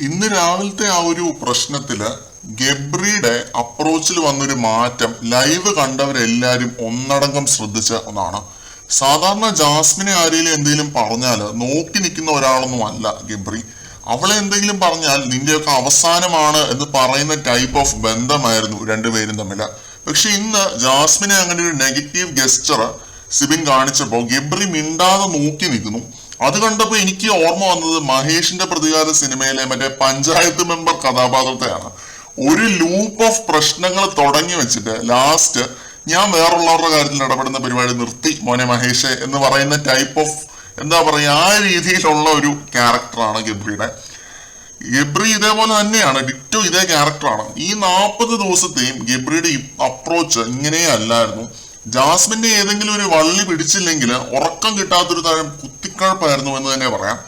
ഇന്ന് രാവിലത്തെ ആ ഒരു പ്രശ്നത്തില് ഗബ്രിയുടെ അപ്രോച്ചിൽ വന്നൊരു മാറ്റം ലൈവ് കണ്ടവരെല്ലാരും ഒന്നടങ്കം ശ്രദ്ധിച്ച ഒന്നാണ്. സാധാരണ ജാസ്മിനെ ആരെങ്കിലും എന്തെങ്കിലും പറഞ്ഞാല് നോക്കി നിൽക്കുന്ന ഒരാളൊന്നും അല്ല ഗബ്രി. അവളെ എന്തെങ്കിലും പറഞ്ഞാൽ നിന്റെയൊക്കെ അവസാനമാണ് എന്ന് പറയുന്ന ടൈപ്പ് ഓഫ് ബന്ധമായിരുന്നു രണ്ടുപേരും തമ്മില്. പക്ഷെ ഇന്ന് ജാസ്മിനെ അങ്ങനെ ഒരു നെഗറ്റീവ് ഗെസ്റ്റർ സിബിൻ കാണിച്ചപ്പോ ഗബ്രി മിണ്ടാതെ നോക്കി നിൽക്കുന്നു. അത് കണ്ടപ്പോ എനിക്ക് ഓർമ്മ വന്നത് മഹേഷിന്റെ പ്രതികാര സിനിമയിലെ മറ്റേ പഞ്ചായത്ത് മെമ്പർ കഥാപാത്രത്തെയാണ്. ഒരു ലൂപ്പ് ഓഫ് പ്രശ്നങ്ങൾ തുടങ്ങി വെച്ചിട്ട് ലാസ്റ്റ് ഞാൻ വേറുള്ളവരുടെ കാര്യത്തിൽ ഇടപെടുന്ന പരിപാടി നിർത്തി മോനെ മഹേഷ് എന്ന് പറയുന്ന ടൈപ്പ് ഓഫ് എന്താ പറയാ ആ രീതിയിലുള്ള ഒരു ക്യാരക്ടറാണ് ഗബ്രിയുടെ. ഗബ്രി ഇതേപോലെ തന്നെയാണ്, ഡിറ്റോ ഇതേ ക്യാരക്ടറാണ്. ഈ 40 ദിവസത്തെയും ഗബ്രിയുടെ അപ്രോച്ച് ഇങ്ങനെ അല്ലായിരുന്നു. ജാസ്മിന്റെ ഏതെങ്കിലും ഒരു വള്ളി പിടിച്ചില്ലെങ്കിൽ ഉറക്കം കിട്ടാത്തൊരു തരം കുത്തിക്കഴപ്പായിരുന്നു എന്ന് തന്നെ പറയാം.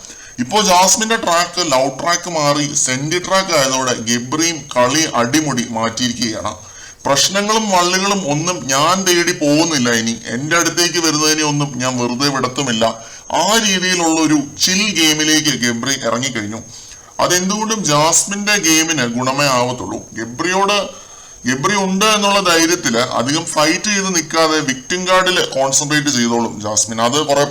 ഇപ്പോൾ ജാസ്മിന്റെ ട്രാക്ക് ലവ് ട്രാക്ക് മാറി സെന്റി ട്രാക്ക് ആയതോടെ ഗബ്രിയും കളി അടിമുടി മാറ്റിയിരിക്കുകയാണ്. പ്രശ്നങ്ങളും വള്ളികളും ഒന്നും ഞാൻ തേടി പോകുന്നില്ല, ഇനി എന്റെ അടുത്തേക്ക് വരുന്നതിനെ ഒന്നും ഞാൻ വെറുതെ വിടത്തുമില്ല. ആ രീതിയിലുള്ള ഒരു ചിൽ ഗെയിമിലേക്ക് ഗബ്രി ഇറങ്ങിക്കഴിഞ്ഞു. അതെന്തുകൊണ്ടും ജാസ്മിന്റെ ഗെയിമിന് ഗുണമേ ആവത്തുള്ളൂ. ഗബ്രി ഉണ്ട് എന്നുള്ള ധൈര്യത്തില് അധികം ഫൈറ്റ് ചെയ്ത് നിൽക്കാതെ വിക്ടിം കാർഡിൽ കോൺസെൻട്രേറ്റ് ചെയ്തോളും ജാസ്മിൻ. അത് കുറെ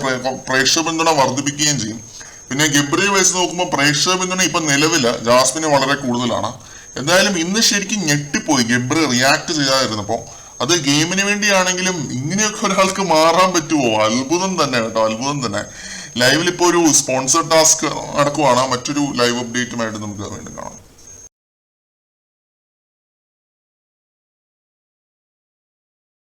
പ്രേക്ഷക പിന്തുണ വർദ്ധിപ്പിക്കുകയും ചെയ്യും. പിന്നെ ഗബ്രിയെ വെച്ച് നോക്കുമ്പോൾ പ്രേക്ഷക പിന്തുണ ഇപ്പൊ നിലവില് ജാസ്മിന് വളരെ കൂടുതലാണ്. എന്തായാലും ഇന്ന് ശരിക്കും ഞെട്ടിപ്പോയി ഗബ്രി റിയാക്ട് ചെയ്യാതിരുന്നപ്പോ. അത് ഗെയിമിന് വേണ്ടിയാണെങ്കിലും ഇങ്ങനെയൊക്കെ ഒരാൾക്ക് മാറാൻ പറ്റുമോ? അത്ഭുതം തന്നെ കേട്ടോ, അത്ഭുതം തന്നെ. ലൈവിൽ ഇപ്പോ ഒരു സ്പോൺസർ ടാസ്ക് നടക്കുവാണ്. മറ്റൊരു ലൈവ് അപ്ഡേറ്റുമായിട്ട് നമുക്ക് വീണ്ടും കാണാം.